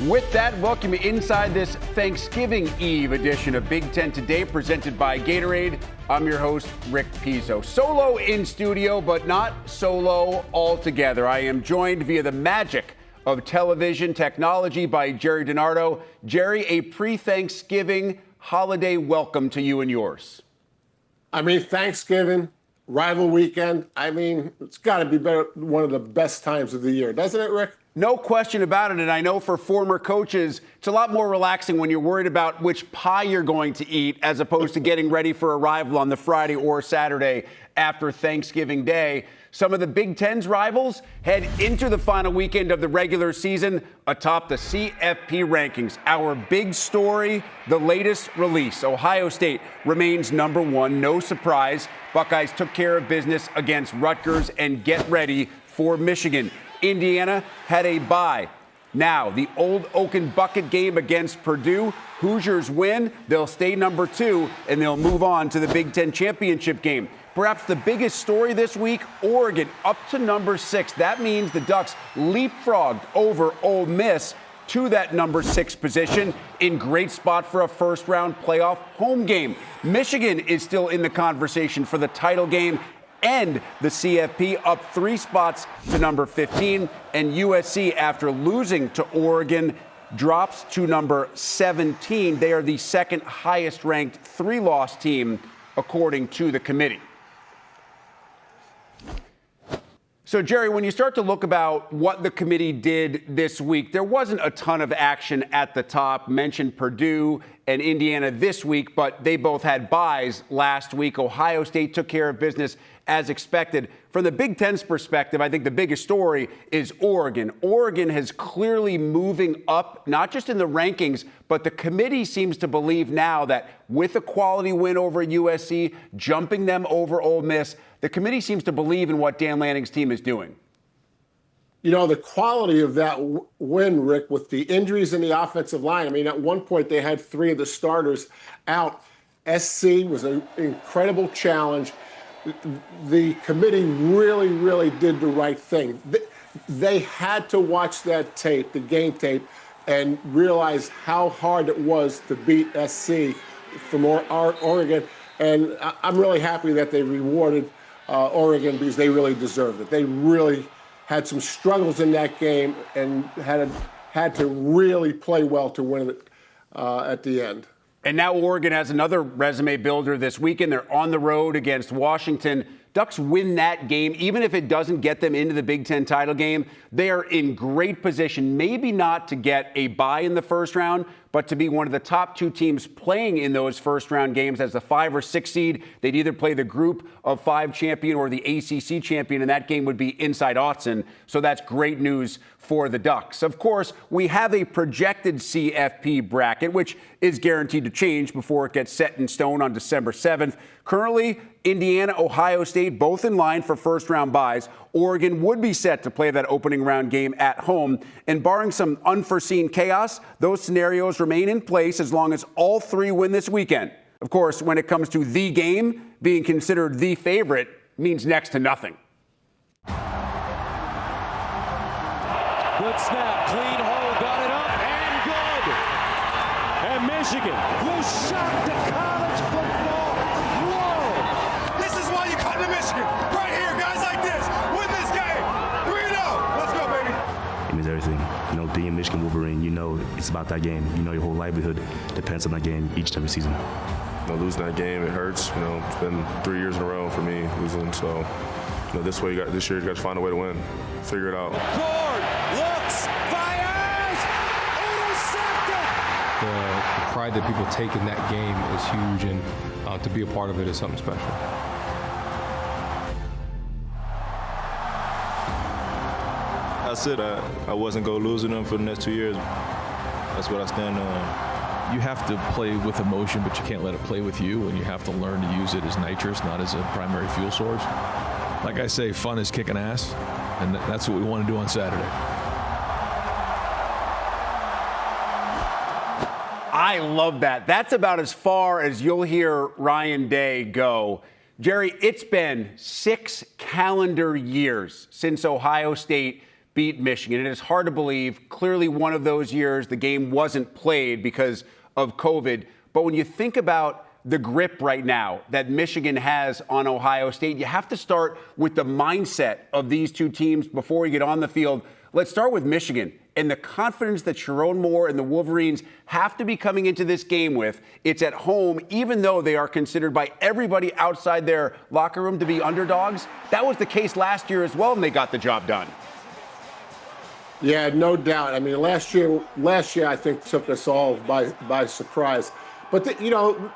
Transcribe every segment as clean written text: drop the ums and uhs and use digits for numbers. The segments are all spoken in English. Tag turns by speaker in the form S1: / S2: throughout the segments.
S1: With that, welcome you inside this Thanksgiving Eve edition of Big Ten Today, presented by Gatorade. I'm your host, Rick Pizzo. Solo in studio, but not solo altogether. I am joined via the magic of television technology by Jerry DiNardo. Jerry, a pre-Thanksgiving holiday welcome to you and yours.
S2: Thanksgiving, rival weekend. It's got to be one of the best times of the year, doesn't it, Rick?
S1: No question about it, and I know for former coaches, it's a lot more relaxing when you're worried about which pie you're going to eat as opposed to getting ready for a rival on the Friday or Saturday after Thanksgiving Day. Some of the Big Ten's rivals head into the final weekend of the regular season atop the CFP rankings. Our big story, the latest release. Ohio State remains number one, no surprise. Buckeyes took care of business against Rutgers and get ready for Michigan. Indiana had a bye. Now, the Old Oaken Bucket game against Purdue. Hoosiers win. They'll stay number two, and they'll move on to the Big Ten championship game. Perhaps the biggest story this week, Oregon up to number 6. That means the Ducks leapfrogged over Ole Miss to that number 6 position, in great spot for a first-round playoff home game. Michigan is still in the conversation for the title game and the CFP, up 3 spots to number 15. And USC, after losing to Oregon, drops to number 17. They are the second highest ranked 3-loss team, according to the committee. So, Jerry, when you start to look about what the committee did this week, there wasn't a ton of action at the top. Mentioned Purdue and Indiana this week, but they both had byes last week. Ohio State took care of business as expected. From the Big Ten's perspective, I think the biggest story is Oregon. Oregon has clearly moving up, not just in the rankings, but the committee seems to believe now that with a quality win over USC, jumping them over Ole Miss, the committee seems to believe in what Dan Lanning's team is doing.
S2: You know, the quality of that win, Rick, with the injuries in the offensive line. At one point they had 3 of the starters out. SC was an incredible challenge. The committee really did the right thing. They had to watch that tape, the game tape, and realize how hard it was to beat SC from Oregon. And I'm really happy that they rewarded Oregon, because they really deserved it. They really had some struggles in that game and had to really play well to win it at the end.
S1: And now Oregon has another resume builder this weekend. They're on the road against Washington. Ducks win that game, even if it doesn't get them into the Big Ten title game. They are in great position, maybe not to get a bye in the first round, but to be one of the top 2 teams playing in those first-round games as the 5 or 6 seed. They'd either play the Group of 5 champion or the ACC champion, and that game would be inside Autzen. So that's great news for the Ducks. Of course, we have a projected CFP bracket, which is guaranteed to change before it gets set in stone on December 7th. Currently, Indiana, Ohio State, both in line for first-round byes. Oregon would be set to play that opening round game at home. And barring some unforeseen chaos, those scenarios remain in place as long as all 3 win this weekend. Of course, when it comes to the game, being considered the favorite means next to nothing.
S3: Good snap, clean hole, got it up, and good. And Michigan, who shocked the college football world.
S4: This is why you come to Michigan. Right here, guys like this. Win this game. 3-0. Let's go, baby.
S5: It means everything. Being Michigan Wolverine, it's about that game. Your whole livelihood depends on that game each and every season.
S6: Losing that game, it hurts. It's been 3 years in a row for me losing. So, this year you got to find a way to win. Figure it out.
S3: Ford looks, fires, intercepted.
S7: The pride that people take in that game is huge, and to be a part of it is something special.
S8: I said I wasn't going to lose to them for the next 2 years. That's what I stand on.
S9: You have to play with emotion, but you can't let it play with you, and you have to learn to use it as nitrous, not as a primary fuel source. Like I say, fun is kicking ass, and that's what we want to do on Saturday.
S1: I love that. That's about as far as you'll hear Ryan Day go. Jerry, it's been 6 calendar years since Ohio State beat Michigan. It is hard to believe. Clearly, one of those years, the game wasn't played because of COVID. But when you think about the grip right now that Michigan has on Ohio State, you have to start with the mindset of these two teams before you get on the field. Let's start with Michigan and the confidence that Sharon Moore and the Wolverines have to be coming into this game with. It's at home, even though they are considered by everybody outside their locker room to be underdogs. That was the case last year as well, and they got the job done.
S2: Yeah, no doubt. I mean, last year I think took us all by surprise. But,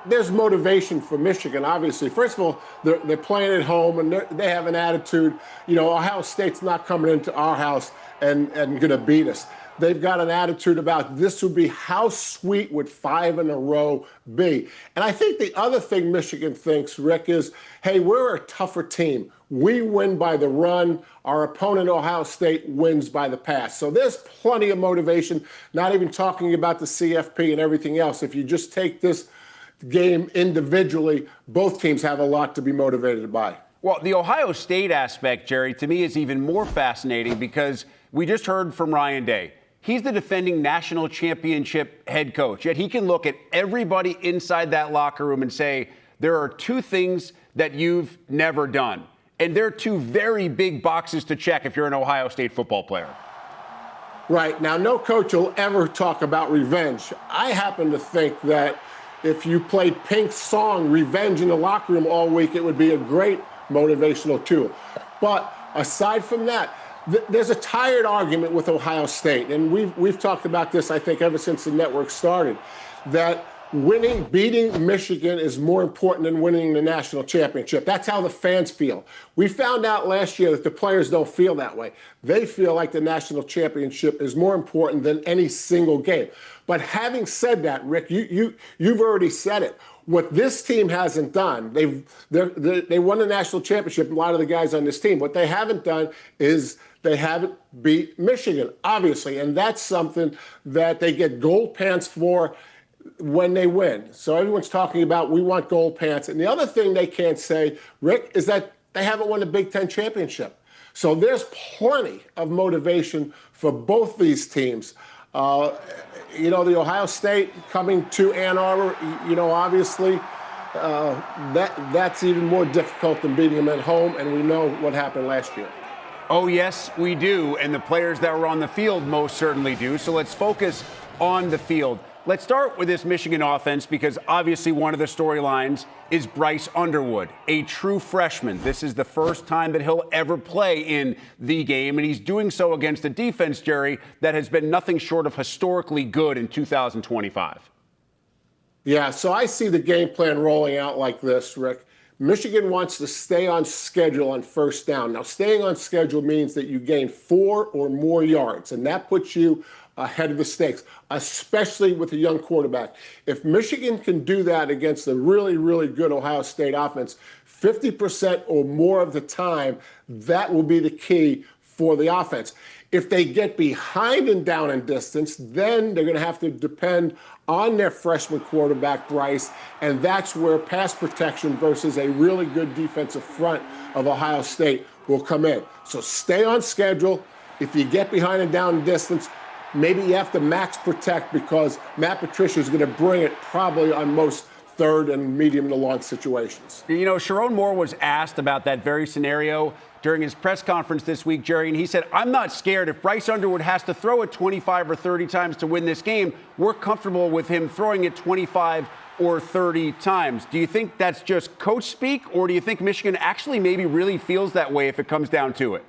S2: there's motivation for Michigan, obviously. First of all, they're playing at home, and they have an attitude, Ohio State's not coming into our house and going to beat us. They've got an attitude about this would be how sweet would 5 in a row be. And I think the other thing Michigan thinks, Rick, is, hey, we're a tougher team. We win by the run. Our opponent, Ohio State, wins by the pass. So there's plenty of motivation, not even talking about the CFP and everything else. If you just take this game individually, both teams have a lot to be motivated by.
S1: Well, the Ohio State aspect, Jerry, to me is even more fascinating because we just heard from Ryan Day. He's the defending national championship head coach, yet he can look at everybody inside that locker room and say, there are two things that you've never done. And they're two very big boxes to check if you're an Ohio State football player.
S2: Right. Now, no coach will ever talk about revenge. I happen to think that if you played Pink's song, Revenge, in the locker room all week, it would be a great motivational tool. But aside from that, there's a tired argument with Ohio State, and we've talked about this, I think, ever since the network started, that beating Michigan is more important than winning the national championship. That's how the fans feel. We found out last year that the players don't feel that way. They feel like the national championship is more important than any single game. But having said that, Rick, you've already said it. What this team hasn't done, they won the national championship, a lot of the guys on this team. What they haven't done is they haven't beat Michigan, obviously. And that's something that they get gold pants for when they win. So everyone's talking about we want gold pants. And the other thing they can't say, Rick, is that they haven't won the Big Ten championship. So there's plenty of motivation for both these teams. The Ohio State coming to Ann Arbor, obviously that's even more difficult than beating them at home. And we know what happened last year.
S1: Oh, yes, we do. And the players that were on the field most certainly do. So let's focus on the field. Let's start with this Michigan offense because obviously one of the storylines is Bryce Underwood, a true freshman. This is the first time that he'll ever play in the game, and he's doing so against a defense, Jerry, that has been nothing short of historically good in 2025.
S2: Yeah, so I see the game plan rolling out like this, Rick. Michigan wants to stay on schedule on first down. Now, staying on schedule means that you gain 4 or more yards, and that puts you ahead of the stakes, especially with a young quarterback. If Michigan can do that against a really, really good Ohio State offense, 50% or more of the time, that will be the key for the offense. If they get behind and down in distance, then they're going to have to depend on their freshman quarterback, Bryce, and that's where pass protection versus a really good defensive front of Ohio State will come in. So stay on schedule. If you get behind and down in distance, maybe you have to max protect because Matt Patricia is going to bring it probably on most third and medium to long situations.
S1: Sharon Moore was asked about that very scenario during his press conference this week, Jerry, and he said, I'm not scared. If Bryce Underwood has to throw it 25 or 30 times to win this game, we're comfortable with him throwing it 25 or 30 times. Do you think that's just coach speak, or do you think Michigan actually maybe really feels that way if it comes down to it?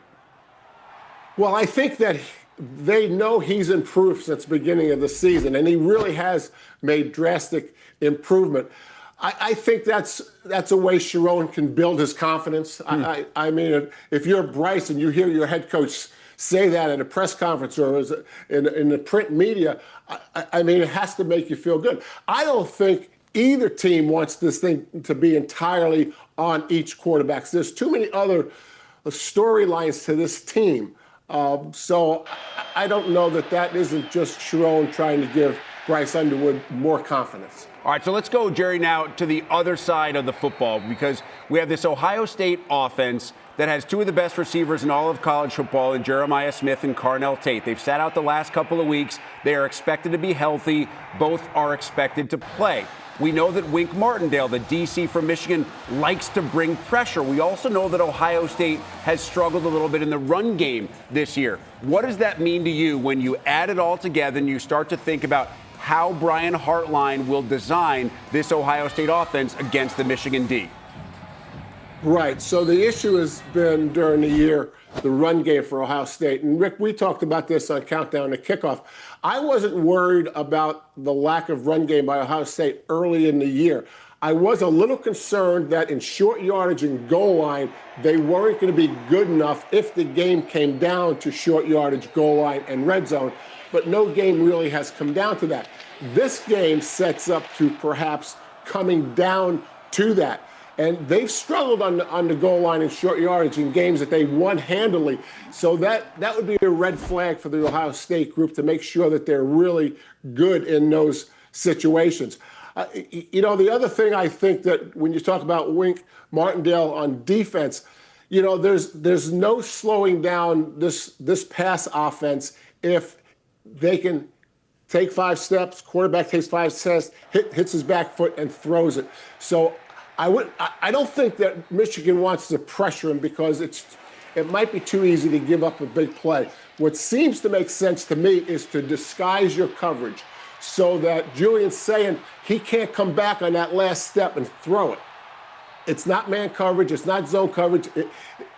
S2: Well, I think that they know he's improved since the beginning of the season, and he really has made drastic improvement. I think that's a way Sharon can build his confidence. I mean, if you're Bryce and you hear your head coach say that in a press conference or in the print media, I mean, it has to make you feel good. I don't think either team wants this thing to be entirely on each quarterback. There's too many other storylines to this team. So I don't know that isn't just Sharon trying to give Bryce Underwood more confidence.
S1: All right, so let's go, Jerry, now to the other side of the football, because we have this Ohio State offense that has two of the best receivers in all of college football in Jeremiah Smith and Carnell Tate. They've sat out the last couple of weeks. They are expected to be healthy. Both are expected to play. We know that Wink Martindale, the DC from Michigan, likes to bring pressure. We also know that Ohio State has struggled a little bit in the run game this year. What does that mean to you when you add it all together and you start to think about how Brian Hartline will design this Ohio State offense against the Michigan D?
S2: Right. So the issue has been during the year, the run game for Ohio State. And Rick, we talked about this on Countdown to Kickoff. I wasn't worried about the lack of run game by Ohio State early in the year. I was a little concerned that in short yardage and goal line, they weren't going to be good enough if the game came down to short yardage, goal line, and red zone. But no game really has come down to that. This game sets up to perhaps coming down to that. And they've struggled on the goal line and short yardage in games that they won handily. So that would be a red flag for the Ohio State group to make sure that they're really good in those situations. The other thing I think that when you talk about Wink Martindale on defense, there's no slowing down this pass offense if they can take 5 steps, quarterback takes 5 steps, hits his back foot and throws it. So I don't think that Michigan wants to pressure him because it might be too easy to give up a big play. What seems to make sense to me is to disguise your coverage so that Julian's saying he can't come back on that last step and throw it. It's not man coverage. It's not zone coverage.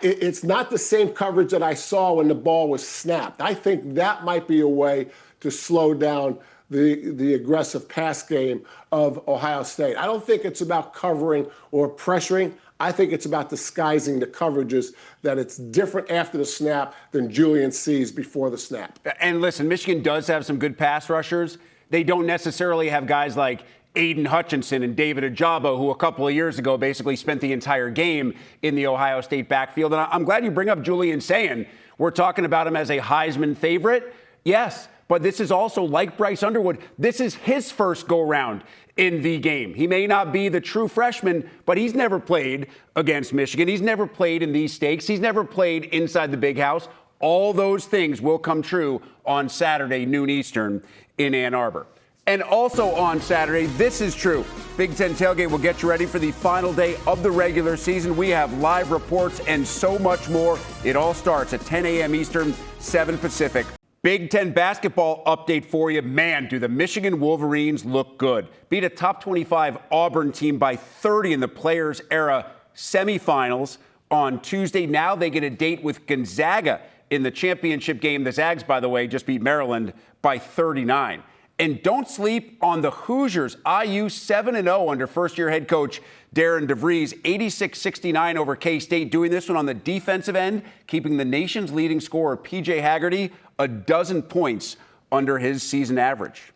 S2: It's not the same coverage that I saw when the ball was snapped. I think that might be a way to slow down the aggressive pass game of Ohio State. I don't think it's about covering or pressuring. I think it's about disguising the coverages, that it's different after the snap than Julian sees before the snap.
S1: And listen, Michigan does have some good pass rushers. They don't necessarily have guys like Aiden Hutchinson and David Ajabo, who a couple of years ago basically spent the entire game in the Ohio State backfield. And I'm glad you bring up Julian Sayin. We're talking about him as a Heisman favorite. Yes. But this is also, like Bryce Underwood, this is his first go-round in the game. He may not be the true freshman, but he's never played against Michigan. He's never played in these stakes. He's never played inside the big house. All those things will come true on Saturday, noon Eastern, in Ann Arbor. And also on Saturday, this is true. Big Ten Tailgate will get you ready for the final day of the regular season. We have live reports and so much more. It all starts at 10 a.m. Eastern, 7 Pacific. Big Ten basketball update for you. Man, do the Michigan Wolverines look good. Beat a top 25 Auburn team by 30 in the Players Era semifinals on Tuesday. Now they get a date with Gonzaga in the championship game. The Zags, by the way, just beat Maryland by 39. And don't sleep on the Hoosiers. IU 7-0 under first-year head coach Darren DeVries, 86-69 over K-State, doing this one on the defensive end, keeping the nation's leading scorer, P.J. Haggerty, 12 points under his season average.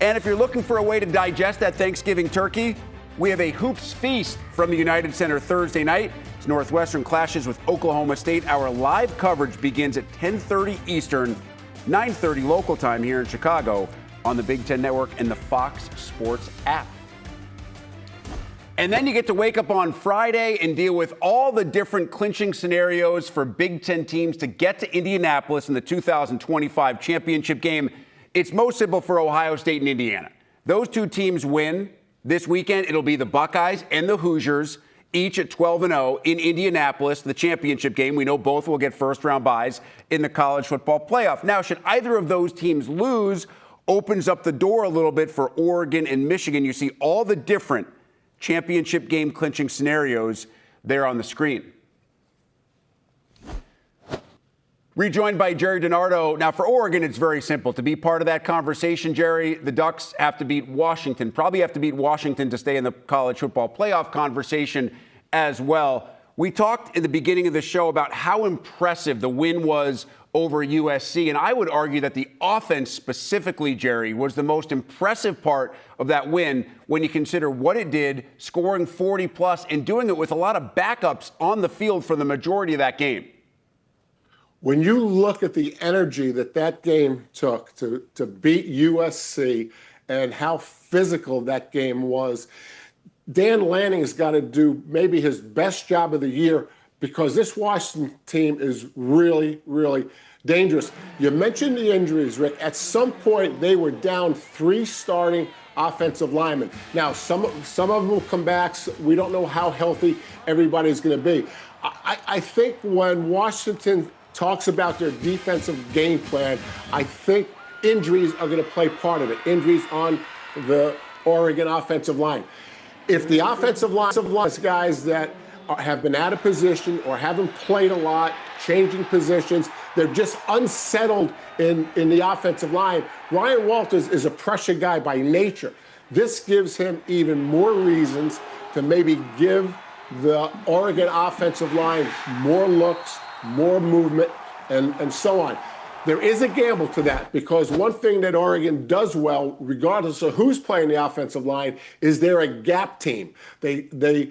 S1: And if you're looking for a way to digest that Thanksgiving turkey, we have a hoops feast from the United Center Thursday night. As Northwestern clashes with Oklahoma State, our live coverage begins at 10:30 Eastern, 9:30 local time here in Chicago on the Big Ten Network and the Fox Sports app. And then you get to wake up on Friday and deal with all the different clinching scenarios for Big Ten teams to get to Indianapolis in the 2025 championship game. It's most simple for Ohio State and Indiana. Those two teams win this weekend. It'll be the Buckeyes and the Hoosiers, each at 12-0 in Indianapolis, the championship game. We know both will get first-round byes in the college football playoff. Now, should either of those teams lose, opens up the door a little bit for Oregon and Michigan. You see all the different championship game clinching scenarios there on the screen. Rejoined by Jerry DiNardo. Now, for Oregon, it's very simple. To be part of that conversation, Jerry, the Ducks have to beat Washington, probably have to beat Washington to stay in the college football playoff conversation as well. We talked in the beginning of the show about how impressive the win was over USC, and I would argue that the offense specifically, Jerry, was the most impressive part of that win when you consider what it did, scoring 40-plus and doing it with a lot of backups on the field for the majority of that game.
S2: When you look at the energy that game took to beat USC and how physical that game was. Dan Lanning's got to do maybe his best job of the year because this Washington team is really, really dangerous. You mentioned the injuries, Rick. At some point, they were down 3 starting offensive linemen. Now, some of them will come back. So we don't know how healthy everybody's going to be. I think when Washington talks about their defensive game plan, I think injuries are going to play part of it. Injuries on the Oregon offensive line. If the offensive line is guys that have been out of position or haven't played a lot, changing positions, they're just unsettled in the offensive line. Ryan Walters is a pressure guy by nature. This gives him even more reasons to maybe give the Oregon offensive line more looks, more movement, and so on. There is a gamble to that because one thing that Oregon does well, regardless of who's playing the offensive line, is they're a gap team. They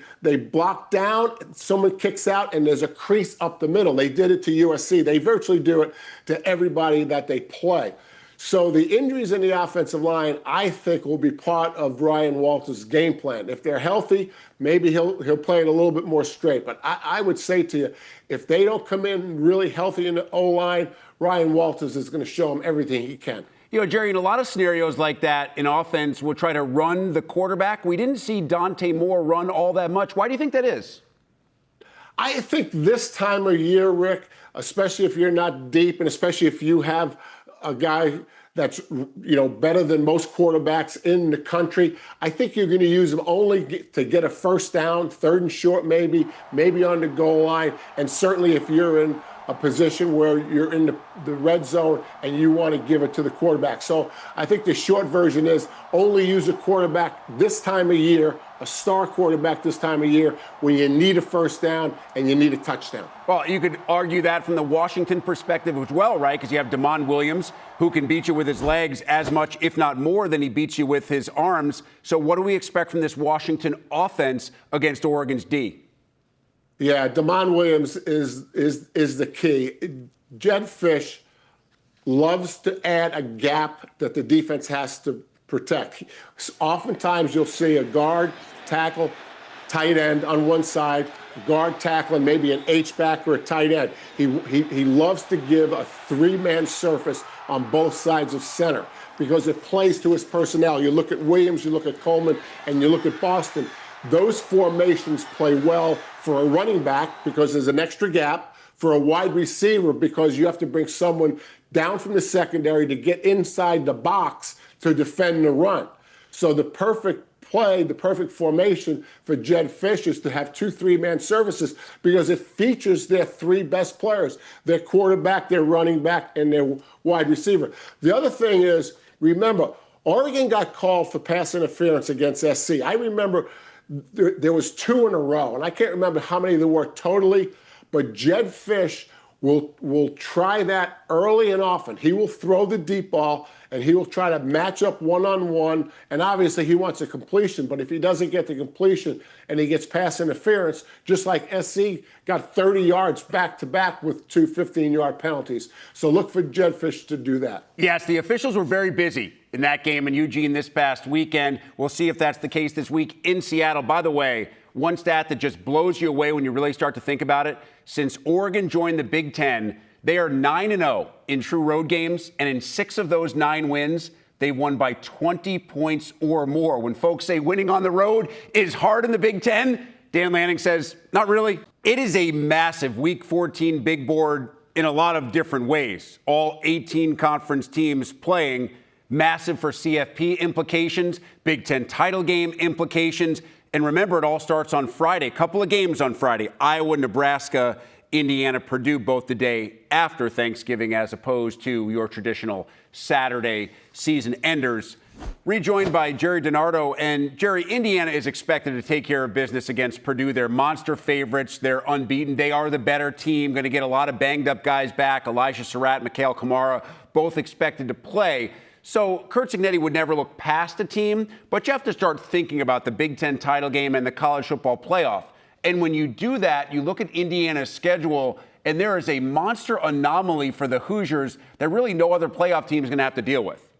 S2: block down, someone kicks out, and there's a crease up the middle. They did it to USC. They virtually do it to everybody that they play. So the injuries in the offensive line, I think, will be part of Ryan Walters' game plan. If they're healthy, maybe he'll play it a little bit more straight. But I would say to you, if they don't come in really healthy in the O-line, Ryan Walters is going to show them everything he can.
S1: You know, Jerry, in a lot of scenarios like that in offense, we'll try to run the quarterback. We didn't see Dante Moore run all that much. Why do you think that is?
S2: I think this time of year, Rick, especially if you're not deep and especially if you have a guy that's, better than most quarterbacks in the country, I think you're going to use him only to get a first down, 3rd and short maybe on the goal line, and certainly if you're in a position where you're in the red zone and you want to give it to the quarterback. So I think the short version is only use a quarterback this time of year, a star quarterback this time of year, when you need a first down and you need a touchdown.
S1: Well, you could argue that from the Washington perspective as well, right? Because you have Damon Williams, who can beat you with his legs as much, if not more, than he beats you with his arms. So what do we expect from this Washington offense against Oregon's D?
S2: Yeah, Damon Williams is the key. Jed Fish loves to add a gap that the defense has to protect. Oftentimes you'll see a guard, tackle, tight end on one side, guard, tackle, and maybe an H-back or a tight end. He loves to give a 3-man surface on both sides of center because it plays to his personnel. You look at Williams, you look at Coleman, and you look at Boston. Those formations play well for a running back because there's an extra gap, for a wide receiver because you have to bring someone down from the secondary to get inside the box to defend the run. So the perfect play, the perfect formation for Jed Fish is to have 2 3-man services because it features their 3 best players, their quarterback, their running back, and their wide receiver. The other thing is, remember, Oregon got called for pass interference against SC. I remember there was 2 in a row, and I can't remember how many there were totally, but Jed Fish will try that early and often. He will throw the deep ball, and he will try to match up one-on-one, and obviously he wants a completion, but if he doesn't get the completion and he gets pass interference, just like SC got 30 yards back-to-back with 2 15-yard penalties. So look for Jed Fish to do that.
S1: Yes, the officials were very busy in that game in Eugene this past weekend. We'll see if that's the case this week in Seattle. By the way, one stat that just blows you away when you really start to think about it, since Oregon joined the Big Ten, they are 9-0 in true road games, and in 6 of those 9 wins, they won by 20 points or more. When folks say winning on the road is hard in the Big Ten, Dan Lanning says, not really. It is a massive Week 14 big board in a lot of different ways. All 18 conference teams playing, massive for CFP implications, Big Ten title game implications. And remember, it all starts on Friday. A couple of games on Friday. Iowa, Nebraska, Indiana, Purdue, both the day after Thanksgiving, as opposed to your traditional Saturday season enders. Rejoined by Jerry DiNardo. And Jerry, Indiana is expected to take care of business against Purdue. They're monster favorites. They're unbeaten. They are the better team. Going to get a lot of banged up guys back. Elijah Surratt, Mikhail Kamara, both expected to play. So Curt Cignetti would never look past a team, but you have to start thinking about the Big Ten title game and the college football playoff. And when you do that, you look at Indiana's schedule, and there is a monster anomaly for the Hoosiers that really no other playoff team is going to have to deal with.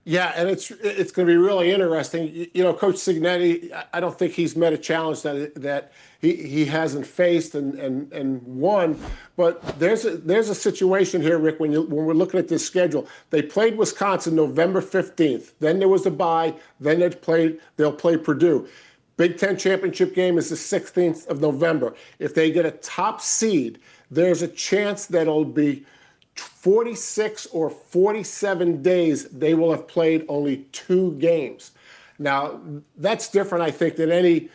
S2: Yeah, and it's going to be really interesting. You know, Coach Signetti, I don't think he's met a challenge that he hasn't faced and won. But there's a situation here, Rick, when we're looking at this schedule. They played Wisconsin November 15th. Then there was a bye. Then they'll play Purdue. Big Ten championship game is the 16th of November. If they get a top seed, there's a chance that it'll be 46 or 47 days they will have played only 2 games. Now, that's different, I think, than any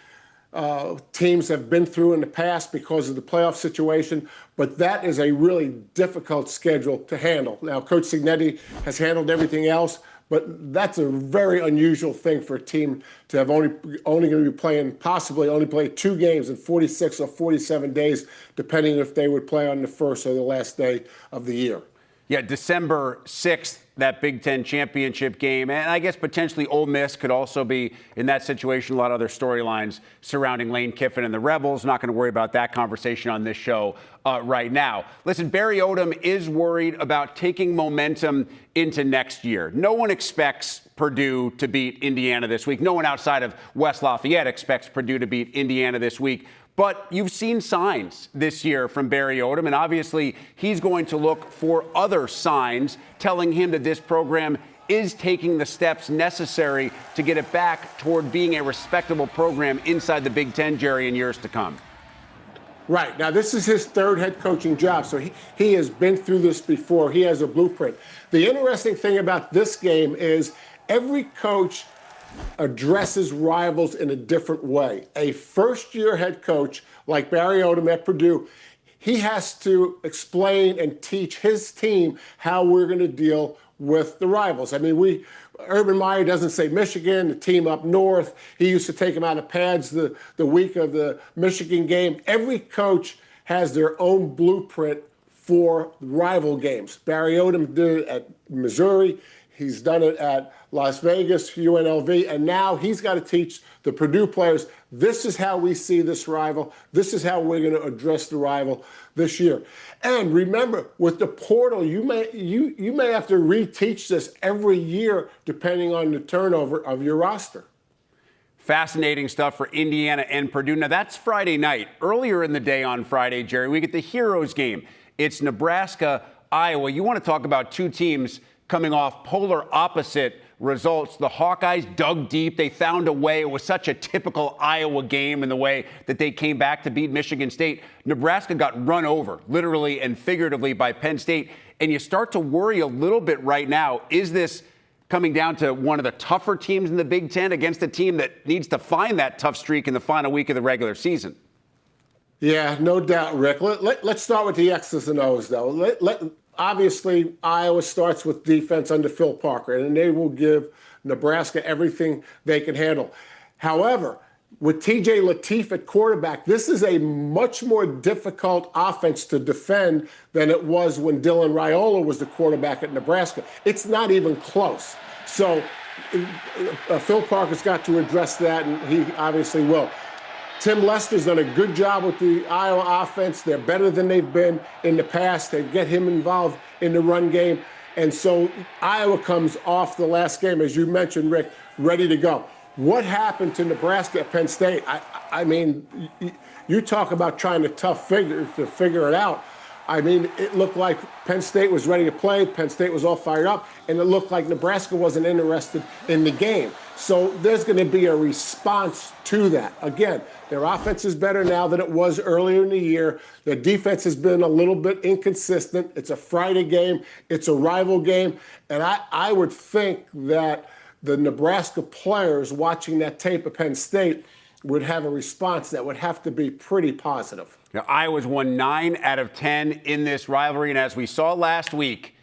S2: teams have been through in the past because of the playoff situation, but that is a really difficult schedule to handle. Now, Coach Signetti has handled everything else, but that's a very unusual thing for a team to have only going to be playing, possibly only play 2 games in 46 or 47 days, depending if they would play on the first or the last day of the year.
S1: Yeah, December 6th, that Big Ten championship game. And I guess potentially Ole Miss could also be in that situation. A lot of other storylines surrounding Lane Kiffin and the Rebels. Not going to worry about that conversation on this show right now. Listen, Barry Odom is worried about taking momentum into next year. No one expects Purdue to beat Indiana this week. No one outside of West Lafayette expects Purdue to beat Indiana this week. But you've seen signs this year from Barry Odom, and obviously he's going to look for other signs telling him that this program is taking the steps necessary to get it back toward being a respectable program inside the Big Ten, Jerry, in years to come.
S2: Right. Now, this is his 3rd head coaching job, so he has been through this before. He has a blueprint. The interesting thing about this game is every coach addresses rivals in a different way. A first-year head coach like Barry Odom at Purdue, he has to explain and teach his team how we're going to deal with the rivals. I mean, Urban Meyer doesn't say Michigan, the team up north. He used to take them out of pads the week of the Michigan game. Every coach has their own blueprint for rival games. Barry Odom did it at Missouri. He's done it at Las Vegas, UNLV, and now he's got to teach the Purdue players, this is how we see this rival. This is how we're going to address the rival this year. And remember, with the portal, you may have to reteach this every year depending on the turnover of your roster.
S1: Fascinating stuff for Indiana and Purdue. Now, that's Friday night. Earlier in the day on Friday, Jerry, we get the Heroes game. It's Nebraska, Iowa. You want to talk about 2 teams coming off polar opposite results. The Hawkeyes dug deep. They found a way. It was such a typical Iowa game in the way that they came back to beat Michigan State. Nebraska got run over, literally and figuratively, by Penn State. And you start to worry a little bit right now. Is this coming down to one of the tougher teams in the Big Ten against a team that needs to find that tough streak in the final week of the regular season?
S2: Yeah, no doubt, Rick. Let's start with the X's and O's, though. Obviously, Iowa starts with defense under Phil Parker, and they will give Nebraska everything they can handle. However, with TJ Lateef at quarterback, this is a much more difficult offense to defend than it was when Dylan Raiola was the quarterback at Nebraska. It's not even close. So Phil Parker's got to address that, and he obviously will. Tim Lester's done a good job with the Iowa offense. They're better than they've been in the past. They get him involved in the run game. And so Iowa comes off the last game, as you mentioned, Rick, ready to go. What happened to Nebraska at Penn State? I mean, you talk about trying to figure it out. I mean, it looked like Penn State was ready to play. Penn State was all fired up, and it looked like Nebraska wasn't interested in the game. So there's going to be a response to that. Again, their offense is better now than it was earlier in the year. Their defense has been a little bit inconsistent. It's a Friday game. It's a rival game. And I would think that the Nebraska players watching that tape of Penn State would have a response that would have to be pretty positive.
S1: Now, Iowa's won 9 out of 10 in this rivalry, and as we saw last week,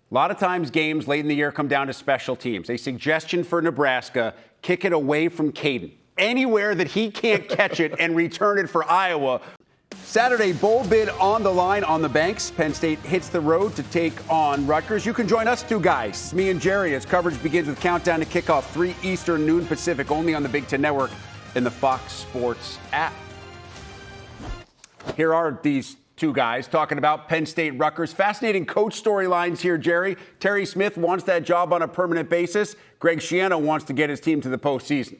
S1: a lot of times games late in the year come down to special teams. A suggestion for Nebraska, kick it away from Caden. Anywhere that he can't catch it and return it for Iowa. Saturday, bowl bid on the line on the banks. Penn State hits the road to take on Rutgers. You can join us 2 guys, me and Jerry, as coverage begins with countdown to kickoff, 3 Eastern, noon Pacific, only on the Big Ten Network and the Fox Sports app. Here are these two guys talking about Penn State Rutgers. Fascinating coach storylines here, Jerry. Terry Smith wants that job on a permanent basis. Greg Schiano wants to get his team to the postseason.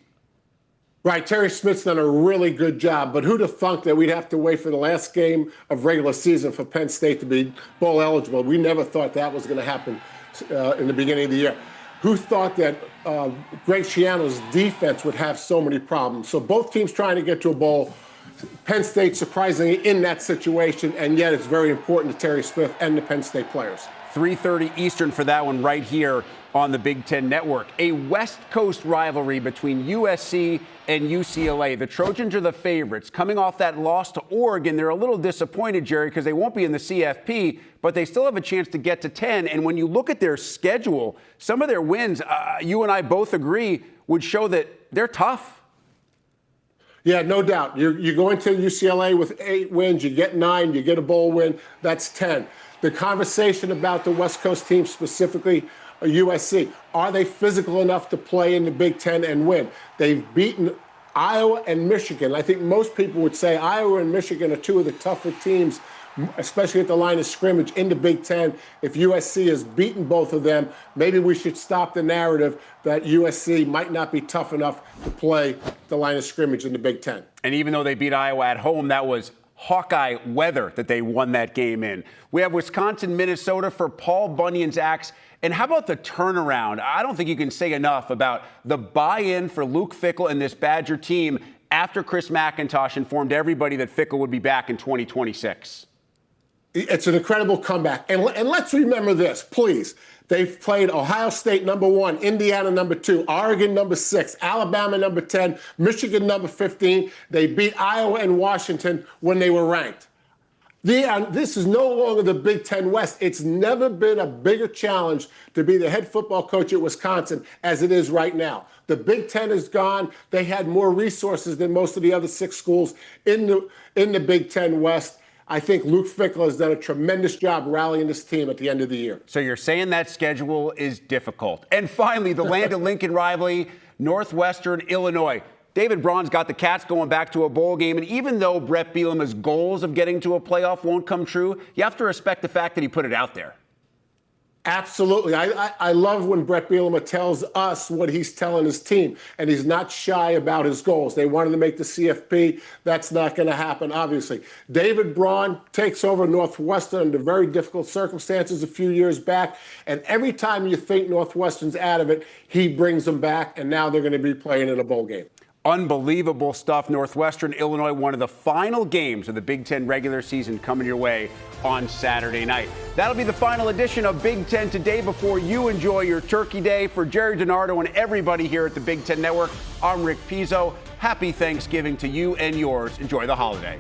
S2: Right, Terry Smith's done a really good job, but who'd have thunk that we'd have to wait for the last game of regular season for Penn State to be bowl eligible? We never thought that was going to happen in the beginning of the year. Who thought that Greg Schiano's defense would have so many problems? So both teams trying to get to a bowl. Penn State surprisingly in that situation, and yet it's very important to Terry Smith and the Penn State players.
S1: 3:30 Eastern for that one right here on the Big Ten Network. A West Coast rivalry between USC and UCLA. The Trojans are the favorites. Coming off that loss to Oregon, they're a little disappointed, Jerry, because they won't be in the CFP, but they still have a chance to get to 10. And when you look at their schedule, some of their wins, you and I both agree, would show that they're tough.
S2: Yeah, no doubt. You go into UCLA with 8 wins, you get 9, you get a bowl win, that's 10. The conversation about the West Coast team, specifically USC, are they physical enough to play in the Big Ten and win? They've beaten Iowa and Michigan. I think most people would say Iowa and Michigan are two of the tougher teams, especially at the line of scrimmage in the Big Ten. If USC has beaten both of them, maybe we should stop the narrative that USC might not be tough enough to play the line of scrimmage in the Big Ten.
S1: And even though they beat Iowa at home, that was Hawkeye weather that they won that game in. We have Wisconsin, Minnesota for Paul Bunyan's Axe. And how about the turnaround? I don't think you can say enough about the buy-in for Luke Fickell and this Badger team after Chris McIntosh informed everybody that Fickell would be back in 2026.
S2: It's an incredible comeback. And let's remember this, please. They've played Ohio State number 1, Indiana number 2, Oregon number 6, Alabama number 10, Michigan number 15. They beat Iowa and Washington when they were ranked. This is no longer the Big Ten West. It's never been a bigger challenge to be the head football coach at Wisconsin as it is right now. The Big Ten is gone. They had more resources than most of the other 6 schools in the Big Ten West. I think Luke Fickell has done a tremendous job rallying this team at the end of the year.
S1: So you're saying that schedule is difficult. And finally, the Land of Lincoln rivalry, Northwestern, Illinois. David Braun's got the Cats going back to a bowl game. And even though Brett Bielema's goals of getting to a playoff won't come true, you have to respect the fact that he put it out there.
S2: Absolutely. I love when Brett Bielema tells us what he's telling his team, and he's not shy about his goals. They wanted to make the CFP. That's not going to happen, obviously. David Braun takes over Northwestern under very difficult circumstances a few years back, and every time you think Northwestern's out of it, he brings them back, and now they're going to be playing in a bowl game.
S1: Unbelievable stuff. Northwestern, Illinois, one of the final games of the Big Ten regular season coming your way on Saturday night. That'll be the final edition of Big Ten Today before you enjoy your Turkey Day. For Jerry DiNardo and everybody here at the Big Ten Network, I'm Rick Pizzo. Happy Thanksgiving to you and yours. Enjoy the holiday.